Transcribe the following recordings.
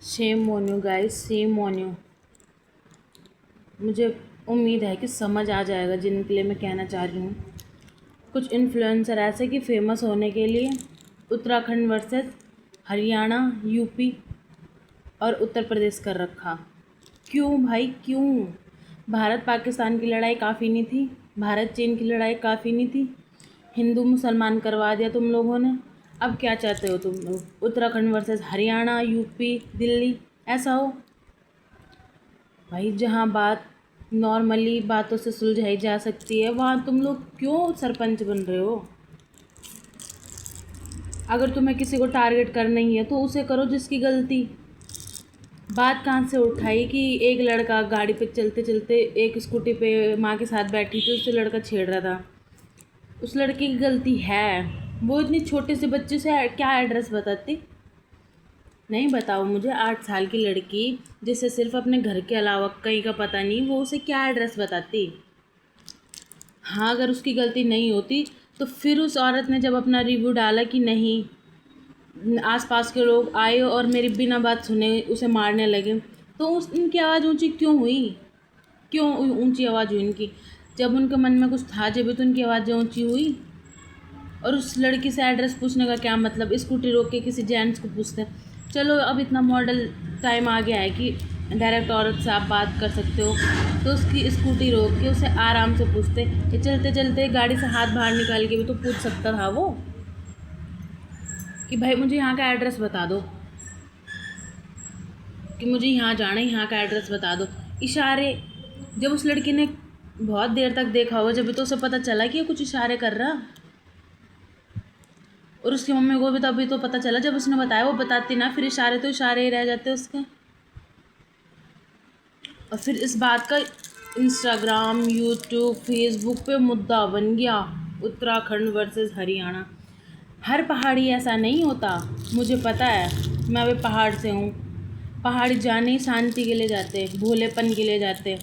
Shame on you guys, shame on you. मुझे उम्मीद है कि समझ आ जाएगा जिनके लिए मैं कहना चाह रही हूँ। कुछ इन्फ्लुएंसर ऐसे कि फ़ेमस होने के लिए उत्तराखंड वर्सेस हरियाणा, यूपी और उत्तर प्रदेश कर रखा। क्यों भाई क्यों? भारत पाकिस्तान की लड़ाई काफ़ी नहीं थी? भारत चीन की लड़ाई काफ़ी नहीं थी? हिंदू मुसलमान करवा दिया तुम लोगों ने। अब क्या चाहते हो तुम लोग? उत्तराखंड वर्सेस हरियाणा, यूपी, दिल्ली ऐसा हो? भाई जहाँ बात नॉर्मली बातों से सुलझाई जा सकती है वहाँ तुम लोग क्यों सरपंच बन रहे हो? अगर तुम्हें किसी को टारगेट करना ही है तो उसे करो जिसकी गलती। बात कहाँ से उठाई कि एक लड़का गाड़ी पे चलते चलते एक स्कूटी पे माँ के साथ बैठी थी, उससे लड़का छेड़ रहा था। उस लड़के की गलती है। वो इतनी छोटे से बच्चे से क्या एड्रेस बताती? नहीं बताओ मुझे, 8 साल की लड़की जिसे सिर्फ अपने घर के अलावा कहीं का पता नहीं, वो उसे क्या एड्रेस बताती? हाँ, अगर उसकी गलती नहीं होती तो फिर उस औरत ने जब अपना रिव्यू डाला कि नहीं, आसपास के लोग आए और मेरी बिना बात सुने उसे मारने लगे, तो उनकी आवाज़ ऊंची क्यों हुई? क्यों ऊंची आवाज़ हुई उनकी? जब उनके मन में कुछ था जब तो उनकी आवाज़ ऊंची हुई। और उस लड़की से एड्रेस पूछने का क्या मतलब? स्कूटी रोक के किसी जेंट्स को पूछते हैं। चलो अब इतना मॉडल टाइम आ गया है कि डायरेक्ट औरत से आप बात कर सकते हो, तो उसकी स्कूटी रोक के उसे आराम से पूछते कि चलते चलते गाड़ी से हाथ बाहर निकाल के भी तो पूछ सकता था वो कि भाई मुझे यहाँ का एड्रेस बता दो, कि मुझे यहाँ जाना है, यहाँ का एड्रेस बता दो। इशारे। जब उस लड़की ने बहुत देर तक देखा होगा जब तो उसे पता चला कि ये कुछ इशारे कर रहा। और उसकी मम्मी को भी तभी तो पता चला जब उसने बताया। वो बताती ना, फिर इशारे तो इशारे ही रह जाते उसके। और फिर इस बात का इंस्टाग्राम, यूट्यूब, फेसबुक पे मुद्दा बन गया, उत्तराखंड वर्सेस हरियाणा। हर पहाड़ी ऐसा नहीं होता, मुझे पता है, मैं अभी पहाड़ से हूँ। पहाड़ी जाने ही शांति के लिए जाते, भोलेपन के लिए जाते।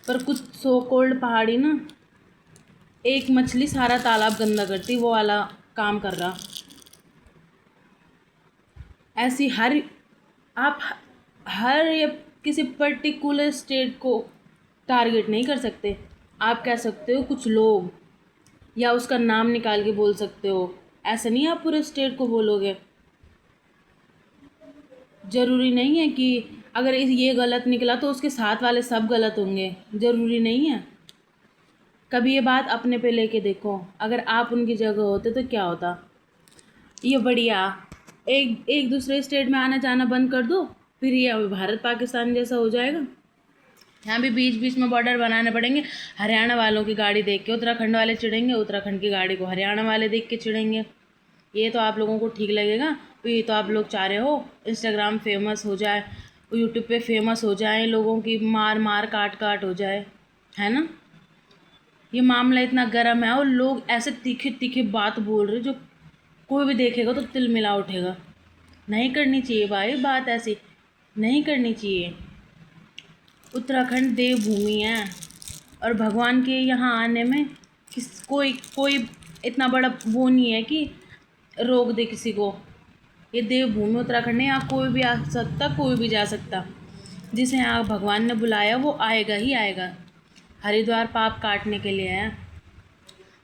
पर कुछ सो कोल्ड पहाड़ी ना, एक मछली सारा तालाब गंदा करती, वो वाला काम कर रहा। ऐसी आप हर या किसी पर्टिकुलर स्टेट को टारगेट नहीं कर सकते। आप कह सकते हो कुछ लोग, या उसका नाम निकाल के बोल सकते हो। ऐसा नहीं आप पूरे स्टेट को बोलोगे। ज़रूरी नहीं है कि अगर ये गलत निकला तो उसके साथ वाले सब गलत होंगे, ज़रूरी नहीं है। कभी ये बात अपने पे लेके देखो, अगर आप उनकी जगह होते तो क्या होता? ये बढ़िया, एक एक दूसरे स्टेट में आना जाना बंद कर दो, फिर ये अब भारत पाकिस्तान जैसा हो जाएगा। यहाँ भी बीच बीच में बॉर्डर बनाने पड़ेंगे। हरियाणा वालों की गाड़ी देख के उत्तराखंड वाले चिढ़ेंगे, उत्तराखंड की गाड़ी को हरियाणा वाले देख के चिढ़ेंगे। ये तो आप लोगों को ठीक लगेगा? तो ये तो आप लोग चाह रहे हो इंस्टाग्राम फेमस हो जाए, यूट्यूब पे फेमस हो जाए, लोगों की मार मार काट काट हो जाए, है ना? ये मामला इतना गर्म है और लोग ऐसे तीखे तीखे बात बोल रहे जो कोई भी देखेगा तो तिल मिला उठेगा। नहीं करनी चाहिए भाई बात ऐसी, नहीं करनी चाहिए। उत्तराखंड देवभूमि है और भगवान के यहाँ आने में कोई कोई इतना बड़ा वो नहीं है कि रोक दे किसी को। ये देवभूमि उत्तराखंड है, यहाँ कोई भी आ सकता, कोई भी जा सकता। जिसे यहाँ भगवान ने बुलाया वो आएगा ही आएगा। हरिद्वार पाप काटने के लिए है,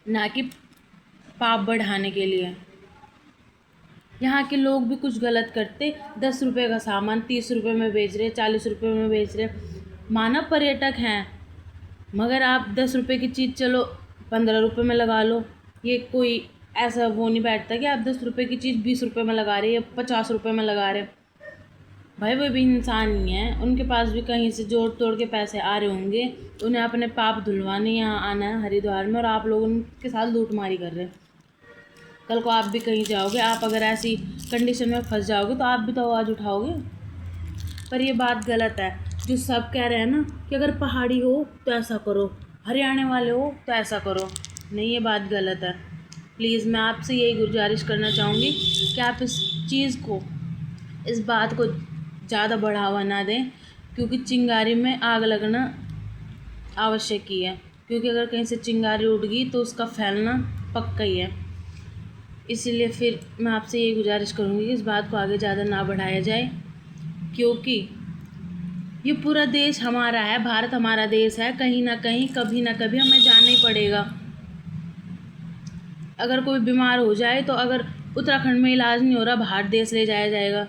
ना कि पाप बढ़ाने के लिए। यहाँ के लोग भी कुछ गलत करते, 10 रुपये का सामान 30 रुपये में बेच रहे, 40 रुपये में बेच रहे। मानव पर्यटक हैं, मगर आप 10 रुपये की चीज़ चलो 15 रुपये में लगा लो। ये कोई ऐसा वो नहीं बैठता कि आप 10 रुपये की चीज़ 20 रुपये में लगा रहे या 50 रुपये में लगा रहे। भाई वो भी इंसान ही हैं, उनके पास भी कहीं से जोड़ तोड़ के पैसे आ रहे होंगे। उन्हें अपने पाप धुलवाने यहाँ आना है हरिद्वार में, और आप लोग उनके साथ लूटमारी कर रहे हैं। कल को आप भी कहीं जाओगे, आप अगर ऐसी कंडीशन में फंस जाओगे तो आप भी तो आवाज़ उठाओगे। पर ये बात गलत है जो सब कह रहे हैं ना कि अगर पहाड़ी हो तो ऐसा करो, हरियाणा वाले हो तो ऐसा करो। नहीं, ये बात गलत है। प्लीज़ मैं आपसे यही गुजारिश करना चाहूँगी कि आप इस चीज़ को, इस बात को ज़्यादा बढ़ावा ना दें, क्योंकि चिंगारी में आग लगना आवश्यक ही है। क्योंकि अगर कहीं से चिंगारी उठ गई तो उसका फैलना पक्का ही है। इसीलिए फिर मैं आपसे ये गुजारिश करूँगी कि इस बात को आगे ज़्यादा ना बढ़ाया जाए। क्योंकि ये पूरा देश हमारा है, भारत हमारा देश है। कहीं ना कहीं कभी ना कभी हमें जाना ही पड़ेगा। अगर कोई बीमार हो जाए तो अगर उत्तराखंड में इलाज नहीं हो रहा, बाहर देश ले जाया जाएगा,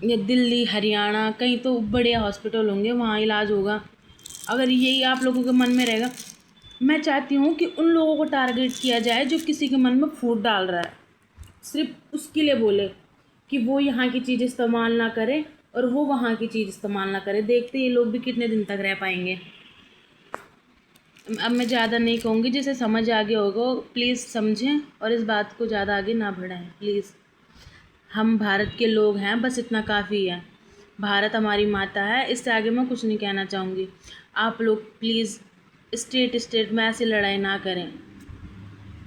या दिल्ली हरियाणा कहीं तो बड़े हॉस्पिटल होंगे, वहाँ इलाज होगा। अगर यही आप लोगों के मन में रहेगा, मैं चाहती हूँ कि उन लोगों को टारगेट किया जाए जो किसी के मन में फूट डाल रहा है, सिर्फ उसके लिए बोले कि वो यहाँ की चीज़ इस्तेमाल ना करे और वो वहाँ की चीज़ इस्तेमाल ना करे। देखते ये लोग भी कितने दिन तक रह पाएंगे। अब मैं ज़्यादा नहीं कहूँगी, जिसे समझ आ गया होगा प्लीज़ समझें और इस बात को ज़्यादा आगे ना बढ़ाएं प्लीज़। हम भारत के लोग हैं, बस इतना काफ़ी है। भारत हमारी माता है, इससे आगे मैं कुछ नहीं कहना चाहूँगी। आप लोग प्लीज़ स्टेट में ऐसी लड़ाई ना करें।